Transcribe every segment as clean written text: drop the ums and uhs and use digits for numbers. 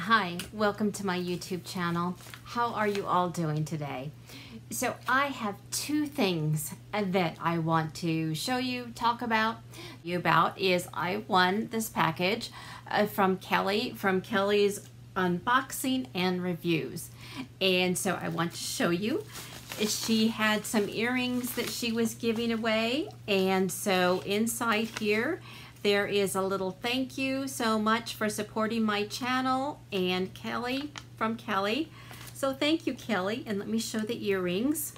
Hi, welcome to my YouTube channel. How are you all doing today? So I have two things that I want to show you, talk about. Is I won this package from Kelly, from Kelly's Unboxing and Reviews. And so I want to show you. She had some earrings that she was giving away. And so inside here, there is a little thank you so much for supporting my channel, and Kelly from Kelly. So thank you, Kelly. And let me show the earrings.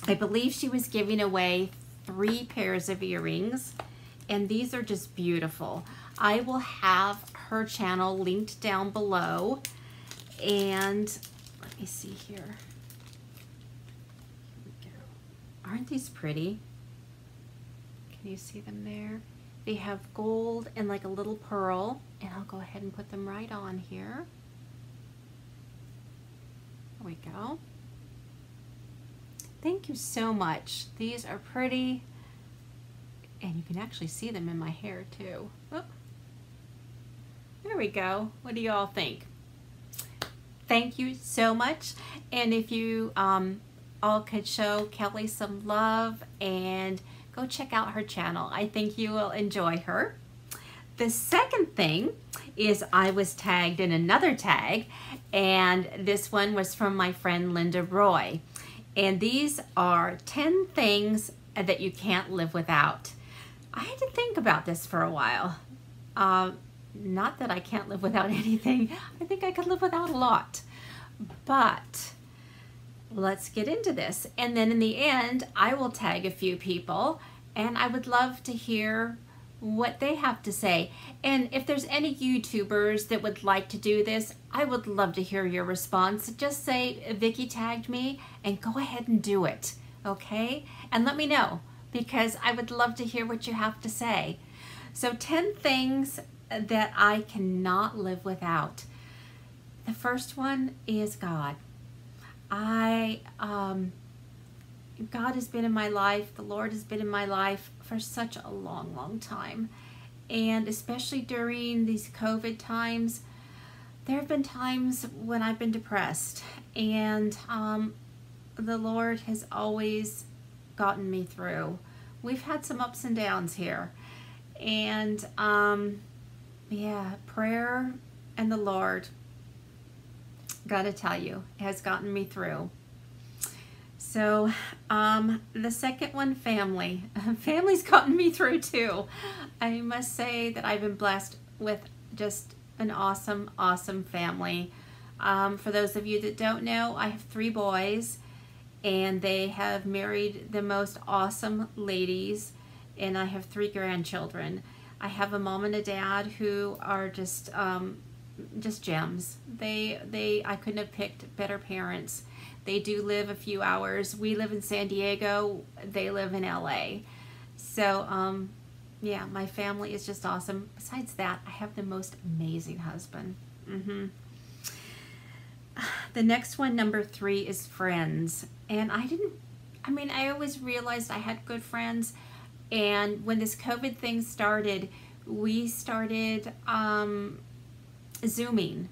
I believe she was giving away 3 pairs of earrings, and these are just beautiful. I will have her channel linked down below. And let me see here. Here we go. Aren't these pretty? Can you see them there? They have gold and like a little pearl, and I'll go ahead and put them right on here. There we go. Thank you so much. These are pretty, and you can actually see them in my hair too. Oh, there we go. What do you all think? Thank you so much. And if you all could show Kelly some love and go check out her channel. I think you will enjoy her. The second thing is I was tagged in another tag, and this one was from my friend Linda Roy. And these are 10 things that you can't live without. I had to think about this for a while. Not that I can't live without anything. I think I could live without a lot. But let's get into this. And then in the end, I will tag a few people, and I would love to hear what they have to say. And if there's any YouTubers that would like to do this, I would love to hear your response. Just say, Vicki tagged me, and go ahead and do it, okay? And let me know, because I would love to hear what you have to say. So 10 things that I cannot live without. The first one is God. God has been in my life, the Lord has been in my life for such a long, long time. And especially during these COVID times, there have been times when I've been depressed, and the Lord has always gotten me through. We've had some ups and downs here. And yeah, prayer and the Lord, gotta tell you, has gotten me through. So the second one, family. Family's gotten me through too. I must say that I've been blessed with just an awesome, awesome family. For those of you that don't know, I have 3 boys, and they have married the most awesome ladies, and I have 3 grandchildren. I have a mom and a dad who are just gems. I couldn't have picked better parents. They do live a few hours. We live in San Diego. They live in LA. So yeah, my family is just awesome. Besides that, I have the most amazing husband. The next one, number 3, is friends. And I always realized I had good friends. And when this COVID thing started, we started Zooming.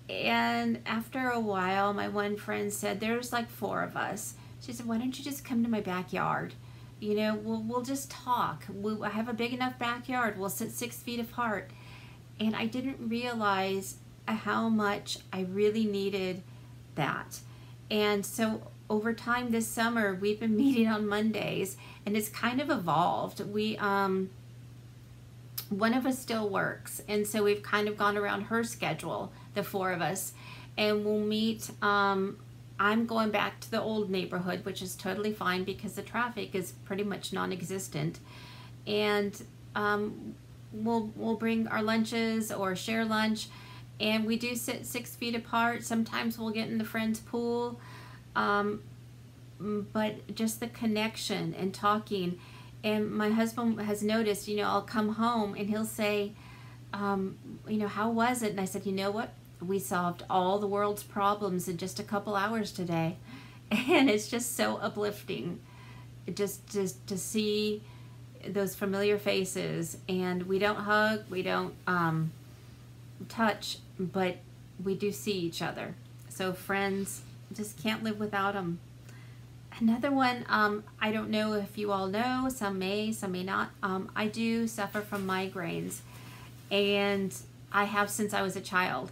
And after a while, my one friend said, there's like 4 of us. She said, why don't you just come to my backyard? You know, we'll just talk. I have a big enough backyard. We'll sit 6 feet apart. And I didn't realize how much I really needed that. And so over time this summer, we've been meeting on Mondays, and it's kind of evolved. One of us still works, and so we've kind of gone around her schedule, the 4 of us, and we'll meet. I'm going back to the old neighborhood, which is totally fine because the traffic is pretty much non-existent, and we'll bring our lunches or share lunch, and we do sit 6 feet apart. Sometimes we'll get in the friend's pool, but just the connection and talking. And my husband has noticed, you know, I'll come home and he'll say, you know, how was it? And I said, you know what? We solved all the world's problems in just a couple hours today. And it's just so uplifting just to see those familiar faces. And we don't hug, we don't touch, but we do see each other. So friends, just can't live without them. Another one, I don't know if you all know, some may not. I do suffer from migraines, and I have since I was a child.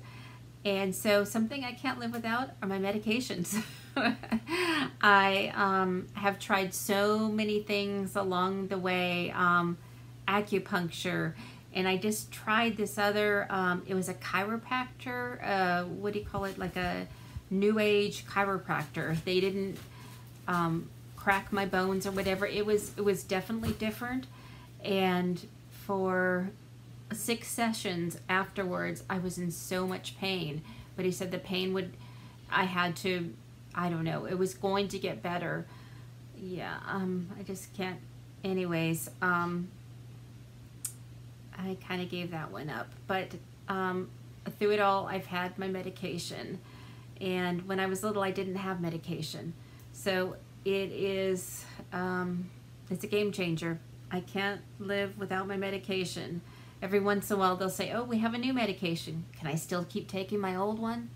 And so something I can't live without are my medications. I have tried so many things along the way, acupuncture, and I just tried this other, it was a chiropractor, what do you call it, like a new age chiropractor. They didn't crack my bones or whatever. It was definitely different, and for 6 sessions afterwards, I was in so much pain. But he said the pain would, I had to, I don't know, it was going to get better. Yeah, I just can't. Anyways, I kind of gave that one up. But through it all, I've had my medication. And when I was little, I didn't have medication. So it is, it's a game changer. I can't live without my medication. Every once in a while they'll say, oh, we have a new medication. Can I still keep taking my old one?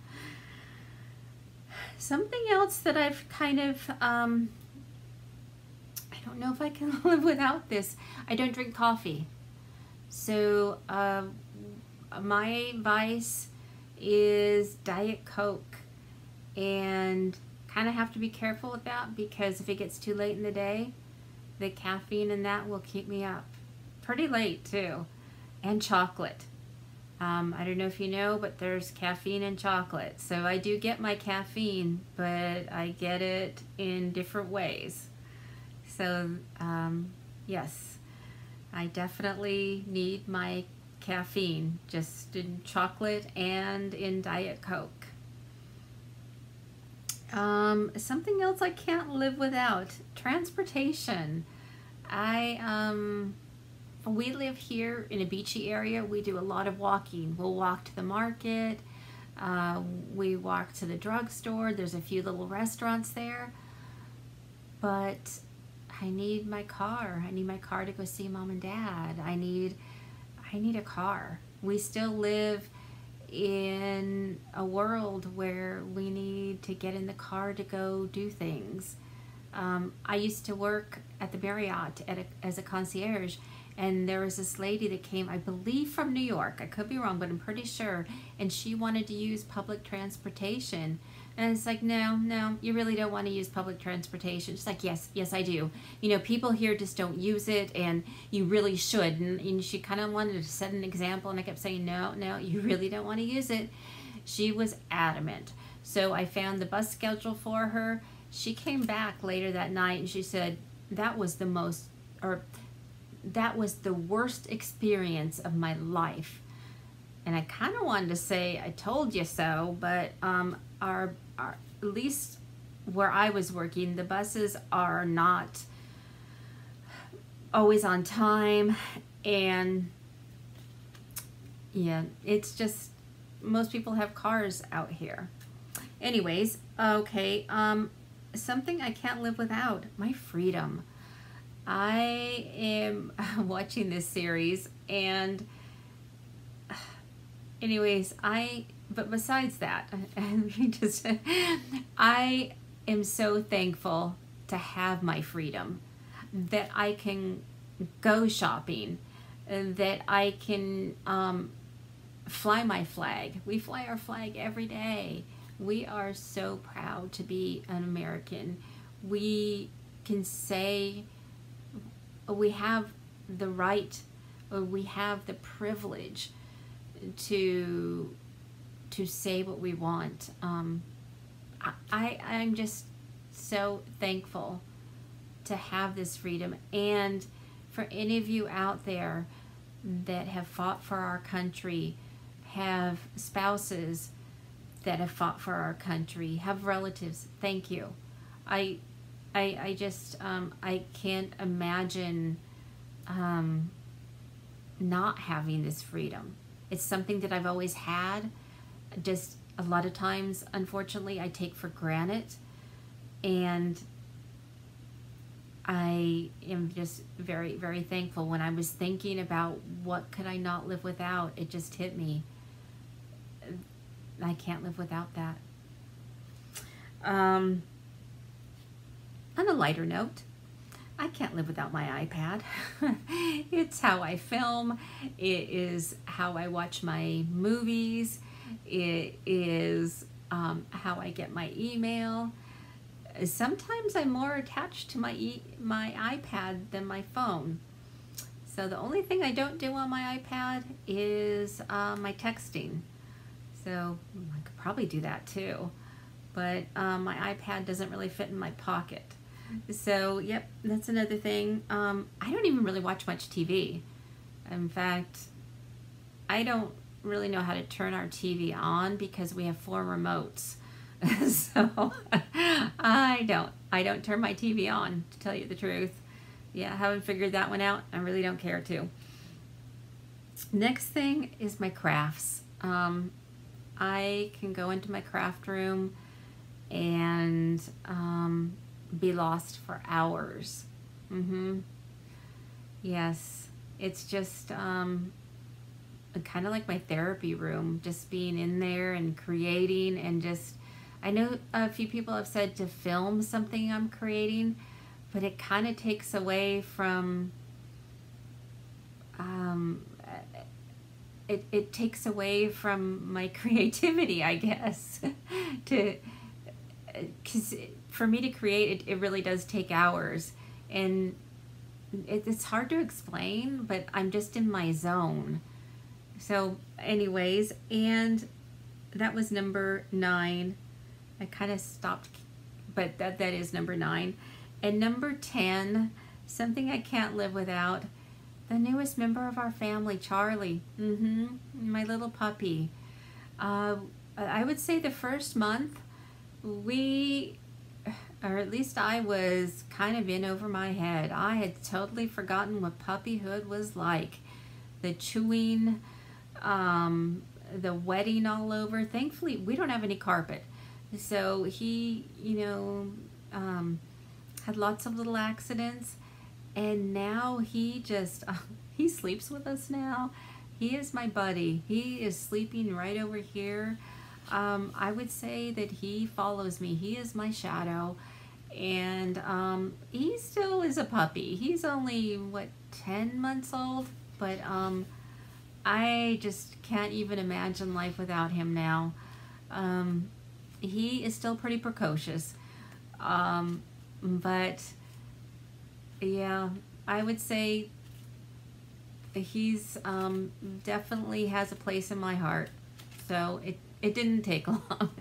Something else that I've kind of, I don't know if I can live without this. I don't drink coffee. So my vice is Diet Coke. And kind of have to be careful with that, because if it gets too late in the day, the caffeine in that will keep me up pretty late too. And chocolate. I don't know if you know, but there's caffeine in chocolate. So I do get my caffeine, but I get it in different ways. So yes, I definitely need my caffeine, just in chocolate and in Diet Coke. Something else I can't live without, transportation. We live here in a beachy area. We do a lot of walking. We'll walk to the market. We walk to the drugstore. There's a few little restaurants there. But I need my car. I need my car to go see mom and dad. I need a car. We still live in a world where we need to get in the car to go do things. I used to work at the Marriott as a concierge, and there was this lady that came, I believe from New York, I could be wrong, but I'm pretty sure, and she wanted to use public transportation. And it's like, no, you really don't want to use public transportation. She's like, yes, I do. You know, people here just don't use it, and you really should. And she kind of wanted to set an example, and I kept saying, no, you really don't want to use it. She was adamant. So I found the bus schedule for her. She came back later that night, and she said, that was the worst experience of my life. And I kind of wanted to say, I told you so, but our at least where I was working, the buses are not always on time, and yeah, it's just, most people have cars out here. Anyways, okay, something I can't live without, my freedom. I am watching this series, and anyways, but besides that, I am so thankful to have my freedom, that I can go shopping, that I can fly my flag. We fly our flag every day. We are so proud to be an American. We can say we have the right, or we have the privilege to say what we want. I'm just so thankful to have this freedom. And for any of you out there that have fought for our country, have spouses that have fought for our country, have relatives, thank you. I just I can't imagine not having this freedom. It's something that I've always had. Just a lot of times, unfortunately, I take for granted, and I am just very, very thankful. When I was thinking about what could I not live without, it just hit me. I can't live without that. On a lighter note, I can't live without my iPad. It's how I film. It is how I watch my movies. It is how I get my email. Sometimes I'm more attached to my iPad than my phone. So the only thing I don't do on my iPad is my texting. So I could probably do that too. But my iPad doesn't really fit in my pocket. So yep, that's another thing. I don't even really watch much TV. In fact, I don't really know how to turn our TV on because we have 4 remotes. So I don't turn my TV on, to tell you the truth. Yeah, I haven't figured that one out. I really don't care to. Next thing is my crafts. I can go into my craft room and be lost for hours. Yes, it's just kind of like my therapy room, just being in there and creating, and just, I know a few people have said to film something I'm creating, but it kind of takes away from, it takes away from my creativity, I guess. Because for me to create, it really does take hours, and it's hard to explain, but I'm just in my zone. So anyways, and that was number 9. I kind of stopped, but that is number 9. And number 10, something I can't live without, the newest member of our family, Charlie. My little puppy. I would say the first month, we, or at least I, was kind of in over my head. I had totally forgotten what puppyhood was like. The chewing, the wetting all over. Thankfully, we don't have any carpet. So he, had lots of little accidents. And now he just, he sleeps with us now. He is my buddy. He is sleeping right over here. I would say that he follows me. He is my shadow. And he still is a puppy. He's only, what, 10 months old? But I just can't even imagine life without him now. He is still pretty precocious. But yeah, I would say he's definitely has a place in my heart. So it didn't take long.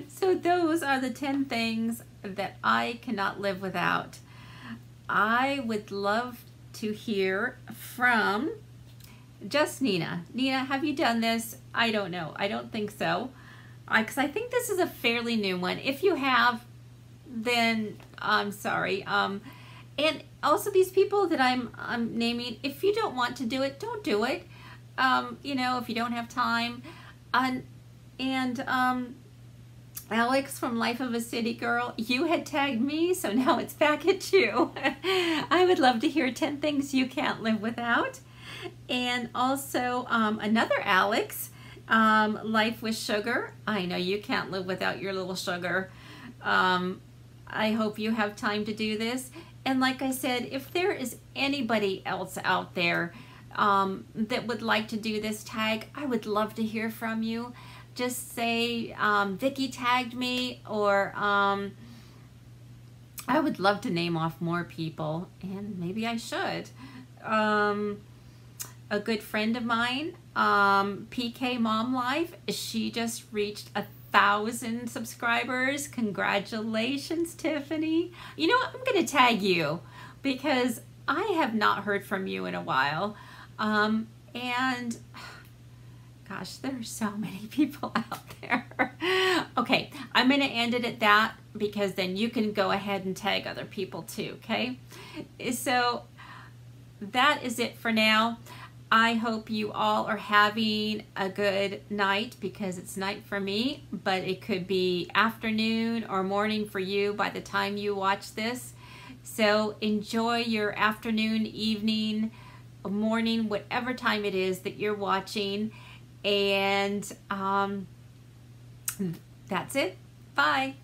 So those are the 10 things that I cannot live without. I would love to hear from just Nina. Nina, have you done this? I don't know. I don't think so. Because I think this is a fairly new one. If you have, then I'm sorry. And also these people that I'm naming, if you don't want to do it, don't do it. If you don't have time. And Alex from Life of a City Girl, you had tagged me, so now it's back at you. I would love to hear 10 things you can't live without. And also another Alex, Life with Sugar. I know you can't live without your little sugar. I hope you have time to do this. And like I said, if there is anybody else out there that would like to do this tag, I would love to hear from you. Just say, Vicki tagged me, or I would love to name off more people, and maybe I should. A good friend of mine, PK Mom Life, she just reached 1,000 subscribers. Congratulations, Tiffany. You know what? I'm going to tag you because I have not heard from you in a while. And gosh, there are so many people out there. Okay, I'm going to end it at that because then you can go ahead and tag other people too, okay? So that is it for now. I hope you all are having a good night, because it's night for me, but it could be afternoon or morning for you by the time you watch this. So enjoy your afternoon, evening, morning, whatever time it is that you're watching. And That's it. Bye.